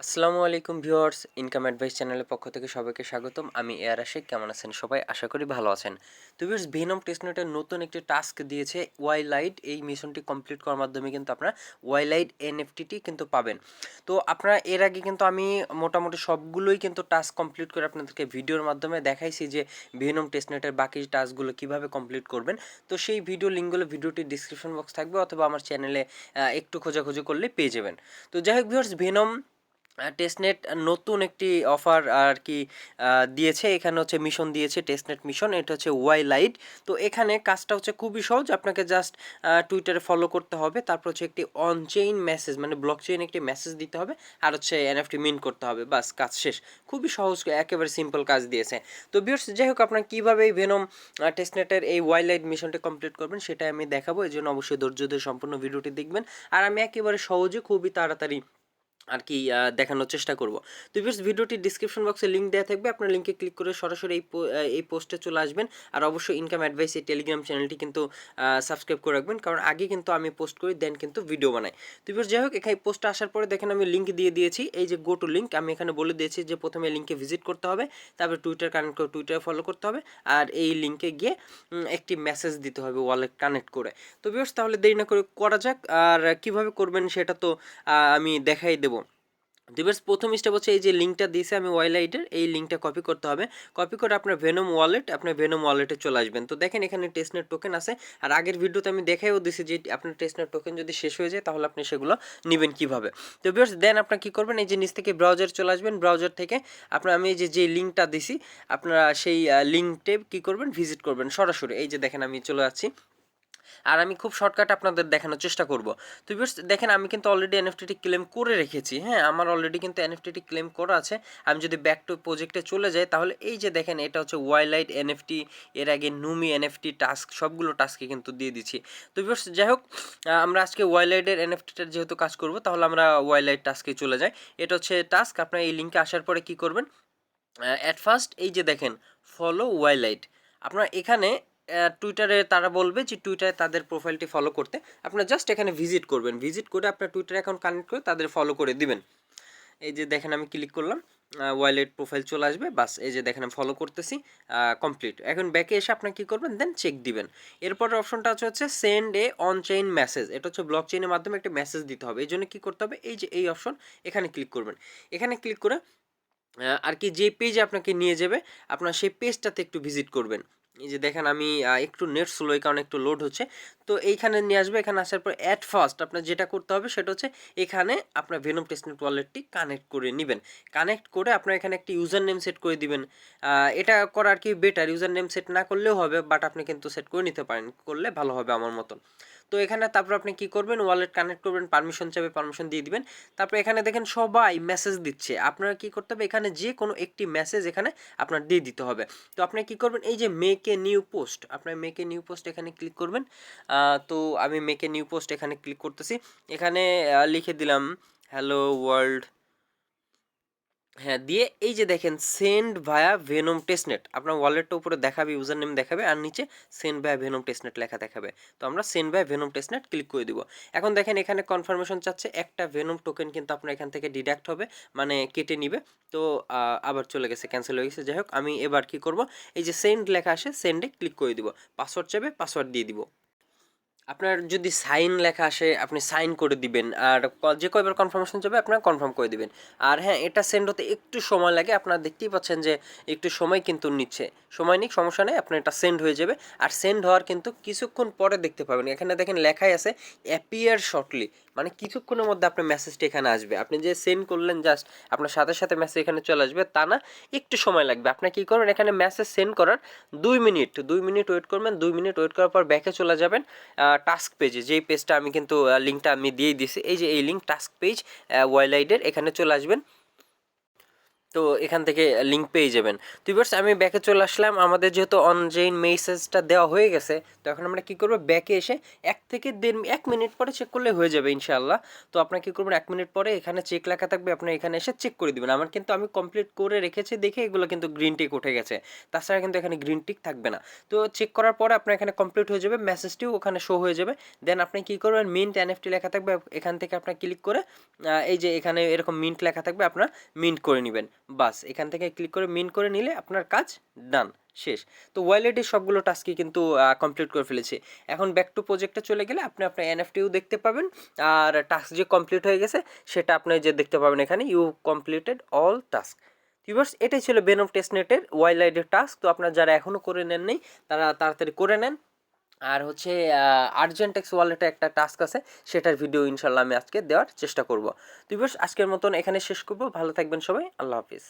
আসসালামু আলাইকুম viewers, income advice চ্যানেলের পক্ষ থেকে সবাইকে স্বাগতম। আমি এয়ার আশিক। কেমন আছেন সবাই? আশা করি ভালো আছেন। তো ভিউয়ার্স, ভেনম টেস্টনেটের নতুন একটি টাস্ক দিয়েছে ওয়াইলাইট। এই মিশনটি কমপ্লিট করার মাধ্যমে কিন্তু আপনারা ওয়াইলাইট এনএফটিটি কিন্তু পাবেন। তো আপনারা এর আগে কিন্তু আমি মোটামুটি সবগুলোই কিন্তু টাস্ক কমপ্লিট করে আপনাদেরকে ভিডিওর মাধ্যমে দেখাইছি যে ভেনম টেস্টনেটের বাকি টাস্কগুলো কিভাবে কমপ্লিট করবেন। তো সেই ভিডিও লিঙ্কগুলো ভিডিওটির ডিসক্রিপশন বক্স থাকবে অথবা আমার চ্যানেলে একটু খোঁজাখুঁজি করলে পেয়ে যাবেন। তো যাই হোক ভিউয়ার্স, ভেনম টেস্টনেট নতুন একটি অফার আর কি দিয়েছে। এখানে হচ্ছে মিশন দিয়েছে, টেস্টনেট মিশন। এটা হচ্ছে ওয়াইলাইট। তো এখানে কাজটা হচ্ছে খুবই সহজ। আপনাকে জাস্ট টুইটারে ফলো করতে হবে, তারপর হচ্ছে একটি অনচেইন মেসেজ মানে ব্লক চেইন একটি মেসেজ দিতে হবে, আর হচ্ছে এনএফটি মিন্ট করতে হবে। বাস, কাজ শেষ। খুবই সহজ, একেবারে সিম্পল কাজ দিয়েছে। তো ভিউয়ার্স, যাই হোক, আপনার কীভাবে এই ভেনম টেস্টনেটের এই ওয়াইলাইট মিশনটি কমপ্লিট করবেন সেটাই আমি দেখাবো। এই জন্য অবশ্যই ধৈর্য ধরে সম্পূর্ণ ভিডিওটি দেখবেন। আর আমি একেবারে সহজে খুবই তাড়াতাড়ি আর কি দেখানোর চেষ্টা করব। তো ভিউয়ার্স, ভিডিওটির ডিসক্রিপশন বক্সে লিঙ্ক দেওয়া থাকবে। আপনার লিঙ্কে ক্লিক করে সরাসরি এই পোস্টে চলে আসবেন। আর অবশ্যই ইনকাম অ্যাডভাইস এই টেলিগ্রাম চ্যানেলটি কিন্তু সাবস্ক্রাইব করে রাখবেন, কারণ আগে কিন্তু আমি পোস্ট করি, দেন কিন্তু ভিডিও বানাই। তো ভিউয়ার্স, যাই হোক, এখানে পোস্টটা আসার পরে দেখেন আমি লিঙ্ক দিয়ে দিয়েছি। এই যে গো টু লিঙ্ক, আমি এখানে বলে দিয়েছি যে প্রথমে লিঙ্কে ভিজিট করতে হবে, তারপরে টুইটার কানেক্ট করে টুইটারে ফলো করতে হবে, আর এই লিঙ্কে গিয়ে একটি মেসেজ দিতে হবে ওয়ালেট কানেক্ট করে। তো ভিউয়ার্স, তাহলে দেরি না করে করা যাক। আর কিভাবে করবেন সেটা তো আমি দেখাই দেবো। ভিউয়ার্স, প্রথম স্টেপ হচ্ছে এই যে লিঙ্কটা দিয়েছে আমি ওয়াইলাইটের, এই লিঙ্কটা কপি করতে হবে। কপি করে আপনার ভেনম ওয়ালেটে চলে আসবেন। তো দেখেন এখানে টেস্টনেট টোকেন আছে। আর আগের ভিডিওতে আমি দেখাইও দিয়েছি যে আপনার টেস্টনেট টোকেন যদি শেষ হয়ে যায় তাহলে আপনি সেগুলো নেবেন কিভাবে। তো ভিউয়ার্স, দেন আপনার কি করবেন, এই যে নিচ থেকে ব্রাউজার চলে আসবেন। ব্রাউজার থেকে আপনার আমি এই যে লিঙ্কটা দিছি, আপনারা সেই লিঙ্কটে কি করবেন, ভিজিট করবেন সরাসরি। এই যে দেখেন আমি চলে যাচ্ছি, আর আমি খুব শর্টকাট আপনাদের দেখানোর চেষ্টা করব। তো ভিউয়ার্স, দেখেন আমি কিন্তু অলরেডি এনএফটিটি ক্লেম করে রেখেছি। হ্যাঁ, আমার অলরেডি কিন্তু এনএফটিটি ক্লেম করা আছে। আমি যদি ব্যাক টু প্রজেক্টে চলে যাই তাহলে এই যে দেখেন এটা হচ্ছে ওয়াইলাইট এনএফটি, এর আগে নুমি এনএফটি টাস্ক, সবগুলো টাস্কে কিন্তু দিয়ে দিচ্ছি। তো ভিউয়ার্স, যাই হোক, আমরা আজকে ওয়াইলাইটের এনএফটিটার যেহেতু কাজ করব, তাহলে আমরা ওয়াইলাইট টাস্কে চলে যাই। এটা হচ্ছে টাস্ক। আপনার এই লিঙ্কে আসার পরে কি করবেন, অ্যাট ফার্স্ট এই যে দেখেন ফলো ওয়াইলাইট, আপনার এখানে টুইটারে তারা বলবে যে টুইটারে তাদের প্রোফাইলটি ফলো করতে। আপনার জাস্ট এখানে ভিজিট করবেন, ভিজিট করে আপনার টুইটার অ্যাকাউন্ট কানেক্ট করে তাদের ফলো করে দিবেন। এই যে দেখেন আমি ক্লিক করলাম, ওয়াইলেট প্রোফাইল চলে আসবে। বাস, এই যে দেখেন আমি ফলো করতেছি, কমপ্লিট। এখন ব্যাকে এসে আপনি কী করবেন, দেন চেক দিবেন। এরপরের অপশনটা হচ্ছে send A on chain message. এটা হচ্ছে ব্লক চেইনের মাধ্যমে একটা মেসেজ দিতে হবে। এই জন্য কী করতে হবে, এই যে এই অপশন, এখানে ক্লিক করবেন। এখানে ক্লিক করে আর কি যে পেজে আপনাকে নিয়ে যাবে, আপনার সেই পেজটাতে একটু ভিজিট করবেন। এই যে দেখেন আমি একটু নেট স্লো, এই কারণে একটু লোড হচ্ছে। তো এইখানে নিয়ে আসবে। এখানে আসার পর অ্যাট ফার্স্ট আপনার যেটা করতে হবে সেটা হচ্ছে এখানে আপনার ভেনম টেস্টনেট ওয়ালেটটি কানেক্ট করে নেবেন। কানেক্ট করে আপনার এখানে একটি ইউজার নেম সেট করে দিবেন। এটা করা আর কি বেটার, ইউজার নেম সেট না করলেও হবে, বাট আপনি কিন্তু সেট করে নিতে পারেন, করলে ভালো হবে আমার মতন। তো এখানে তারপর আপনি কি করবেন, ওয়ালেট কানেক্ট করবেন, পারমিশন চাইবে, পারমিশন দিয়ে দিবেন। তারপর এখানে দেখেন সবাই মেসেজ দিচ্ছে, আপনারা কি করতে হবে, এখানে যে কোনো একটি মেসেজ এখানে আপনার দিয়ে দিতে হবে। তো আপনি কি করবেন, এই যে মেক এ নিউ পোস্ট, আপনার মেক এ নিউ পোস্ট এখানে ক্লিক করবেন। তো আমি মেক এ নিউ পোস্ট এখানে ক্লিক করতেছি। এখানে লিখে দিলাম হ্যালো ওয়ার্ল্ড। হ্যাঁ, দিয়ে এই যে দেখেন সেন্ড ভায়া ভেনম টেস্টনেট, আপনার ওয়ালেটটা উপরে দেখাবে, ইউজার নেম দেখাবে, আর নিচে সেন্ড ভায়া ভেনম টেস্টনেট লেখা দেখাবে। তো আমরা সেন্ড ভায়া ভেনম টেস্টনেট ক্লিক করে দিব। এখন দেখেন এখানে কনফার্মেশন চাচ্ছে, একটা ভেনম টোকেন কিন্তু আপনার এখান থেকে ডিডাক্ট হবে, মানে কেটে নিবে। তো আবার চলে গেছে, ক্যান্সেল হয়ে গেছে। যাই হোক, আমি এবার কি করব, এই যে সেন্ড লেখা আসে, সেন্ডে ক্লিক করে দিব। পাসওয়ার্ড চাইবে, পাসওয়ার্ড দিয়ে দিব। আপনার যদি সাইন লেখা আসে আপনি সাইন করে দিবেন, আর যে কয়বার কনফার্মেশন যাবে আপনারা কনফার্ম করে দিবেন। আর হ্যাঁ, এটা সেন্ড হতে একটু সময় লাগে, আপনারা দেখতেই পাচ্ছেন যে একটু সময় কিন্তু নিচ্ছে। সময় নিক, সমস্যা নেই, আপনার এটা সেন্ড হয়ে যাবে। আর সেন্ড হওয়ার কিন্তু কিছুক্ষণ পরে দেখতে পাবেন, এখানে দেখেন লেখাই আছে অ্যাপিয়ার শর্টলি, মানে কিছুক্ষণের মধ্যে আপনার মেসেজটা এখানে আসবে। আপনি যে সেন্ড করলেন জাস্ট আপনার সাথে সাথে মেসেজ এখানে চলে আসবে তা না, একটু সময় লাগবে। আপনি কী করবেন, এখানে মেসেজ সেন্ড করার 2 মিনিট ওয়েট করবেন। 2 মিনিট ওয়েট করার পর ব্যাকে চলে যাবেন টাস্ক পেজে, যেই পেজটা আমি কিন্তু লিঙ্কটা আমি দিয়ে দিয়েছি, এই যে এই লিঙ্ক টাস্ক পেজ ওয়াইলাইডের, এখানে চলে আসবেন। তো এখান থেকে লিঙ্ক পেয়ে যাবেন। তো ভিউয়ার্স আমি ব্যাকে চলে আসলাম। আমাদের যেহেতু অনজেইন মেসেজটা দেওয়া হয়ে গেছে, তো এখন আমরা কি করব, ব্যাকে এসে 1 মিনিট পরে চেক করলে হয়ে যাবে ইনশাআল্লাহ। তো আপনারা কি করবেন, 1 মিনিট পরে এখানে চেক লেখা থাকবে, আপনারা এখানে এসে চেক করে দিবেন। আমার কিন্তু আমি কমপ্লিট করে রেখেছি দেখে এগুলো কিন্তু গ্রিন টিক উঠে গেছে, তাছাড়া কিন্তু এখানে গ্রিন টিক থাকবে না। তো চেক করার পরে আপনার এখানে কমপ্লিট হয়ে যাবে, মেসেজটিও ওখানে শো হয়ে যাবে। দেন আপনি কি করবেন, মিন্ট এনএফটি লেখা থাকবে, এখান থেকে আপনার ক্লিক করে এই যে এখানে এরকম মিন্ট লেখা থাকবে, আপনার মিন্ট করে নেবেন। বাস এখান থেকে ক্লিক করে মিন্ট করে নিলে আপনার কাজ ডান, শেষ। তো ওয়ালেটের সবগুলো টাস্কই কিন্তু কমপ্লিট করে ফেলেছি। এখন ব্যাক টু প্রজেক্টে চলে গেলে আপনি আপনার এনএফটিও দেখতে পাবেন, আর টাস্ক যে কমপ্লিট হয়ে গেছে সেটা আপনি যে দেখতে পাবেন এখানে, you completed all task. Viewers এটাই ছিল ভেনম টেস্টনেটের ওয়াইলাইটের টাস্ক। তো আপনারা যারা এখনও করে নেন নাই তারা তাড়াতাড়ি করে নেন। আর হচ্ছে আর্জেন্টেক্স ওয়ালেটে একটা টাস্ক আছে, সেটার ভিডিও ইনশাল্লাহ আমি আজকে দেওয়ার চেষ্টা করব। তো ভিউয়ার্স আজকের মতন এখানে শেষ করব। ভালো থাকবেন সবাই, আল্লাহ হাফিজ।